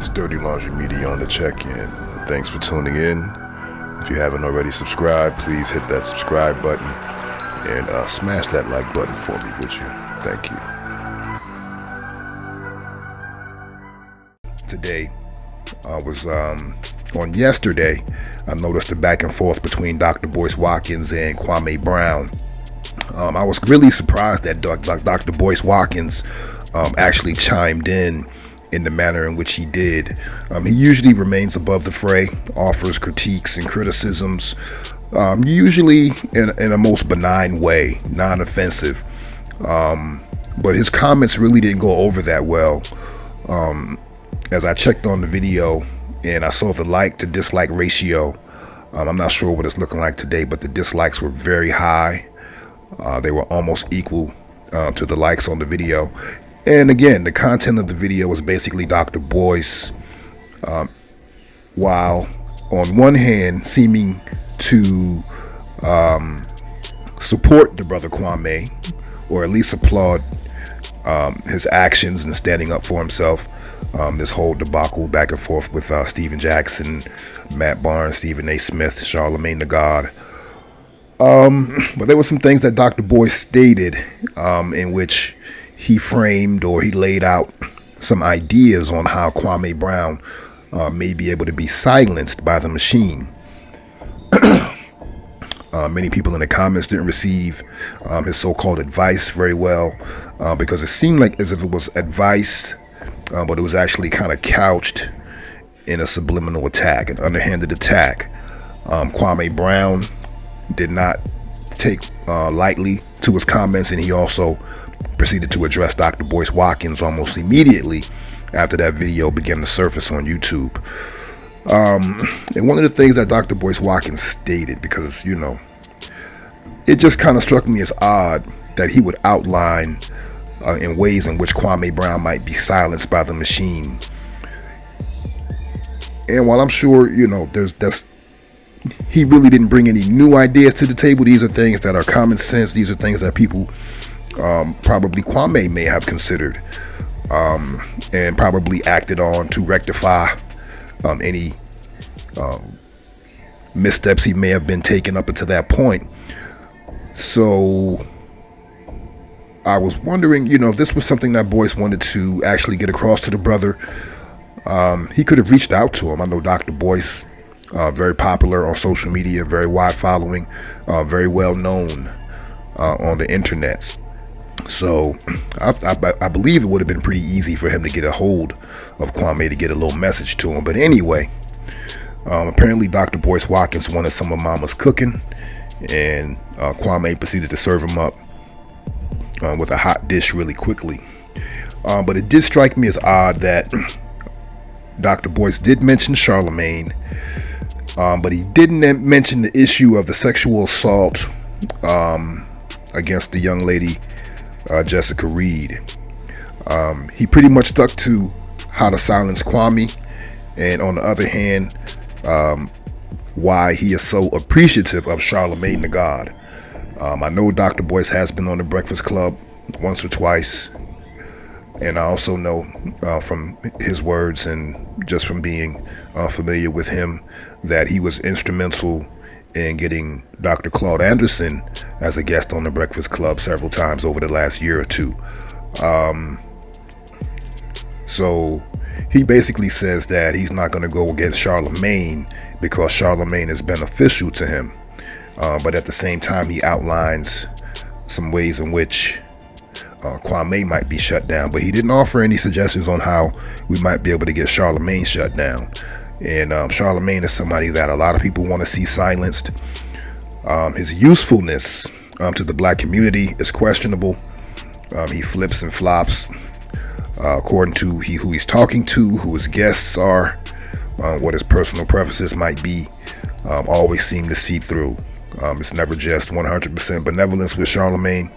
Sturdy Laundry Media on the check-in. Thanks for tuning in. If you haven't already subscribed, please hit that subscribe button and smash that like button for me, would you? Thank you. Today, on yesterday, I noticed the back and forth between Dr. Boyce Watkins and Kwame Brown. I was really surprised that Dr. Boyce Watkins actually chimed in the manner in which he did. He usually remains above the fray, offers critiques and criticisms, usually in a most benign way, non-offensive. But his comments really didn't go over that well. As I checked on the video and I saw the like to dislike ratio, I'm not sure what it's looking like today, but the dislikes were very high. They were almost equal to the likes on the video. And again, the content of the video was basically Dr. Boyce, while on one hand seeming to support the brother Kwame, or at least applaud his actions and standing up for himself. This whole debacle back and forth with Stephen Jackson, Matt Barnes, Stephen A. Smith, Charlamagne the God. But there were some things that Dr. Boyce stated in which he framed or he laid out some ideas on how Kwame Brown may be able to be silenced by the machine. Many people in the comments didn't receive his so-called advice very well because it seemed like as if it was advice, but it was actually kind of couched in a subliminal attack, an underhanded attack. Kwame Brown did not take lightly to his comments, and he also proceeded to address Dr. Boyce Watkins almost immediately after that video began to surface on YouTube. And one of the things that Dr. Boyce Watkins stated, because, you know, it just kind of struck me as odd that he would outline in ways in which Kwame Brown might be silenced by the machine. And while I'm sure, you know, he really didn't bring any new ideas to the table. These are things that are common sense. These are things that people, probably Kwame may have considered and probably acted on to rectify any missteps he may have been taking up until that point. So I was wondering, you know, if this was something that Boyce wanted to actually get across to the brother, he could have reached out to him. I know Dr. Boyce, very popular on social media, very wide following, very well known on the internet. So I believe it would have been pretty easy for him to get a hold of Kwame to get a little message to him. But anyway, apparently Dr. Boyce Watkins wanted some of Mama's cooking, and Kwame proceeded to serve him up with a hot dish really quickly. But it did strike me as odd that Dr. Boyce did mention Charlamagne, but he didn't mention the issue of the sexual assault against the young lady, Jessica Reed. He pretty much stuck to how to silence Kwame, and on the other hand, why he is so appreciative of Charlamagne the God. I know Dr. Boyce has been on the Breakfast Club once or twice, and I also know from his words and just from being familiar with him that he was instrumental in getting Dr. Claude Anderson as a guest on the Breakfast Club several times over the last year or two. So he basically says that he's not going to go against Charlamagne because Charlamagne is beneficial to him. But at the same time, he outlines some ways in which Kwame might be shut down, but he didn't offer any suggestions on how we might be able to get Charlamagne shut down. And Charlamagne is somebody that a lot of people want to see silenced. His usefulness to the black community is questionable. He flips and flops according to who he's talking to, who his guests are, what his personal preferences might be, always seem to seep through. It's never just 100% benevolence with Charlamagne.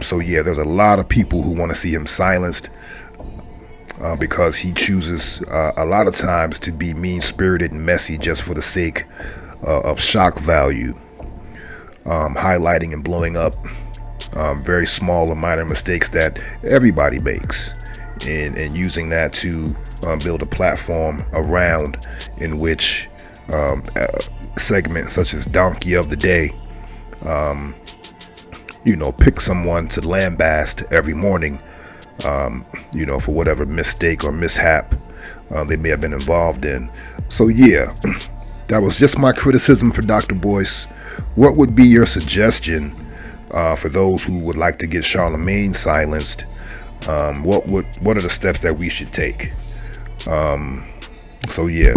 So yeah, there's a lot of people who want to see him silenced because he chooses a lot of times to be mean-spirited and messy just for the sake of shock value, highlighting and blowing up very small or minor mistakes that everybody makes. and using that to build a platform around in which segments such as Donkey of the Day, pick someone to lambast every morning, for whatever mistake or mishap they may have been involved in. So yeah, that was just my criticism for Dr. Boyce. What would be your suggestion for those who would like to get Charlamagne silenced? What are the steps that we should take? So yeah.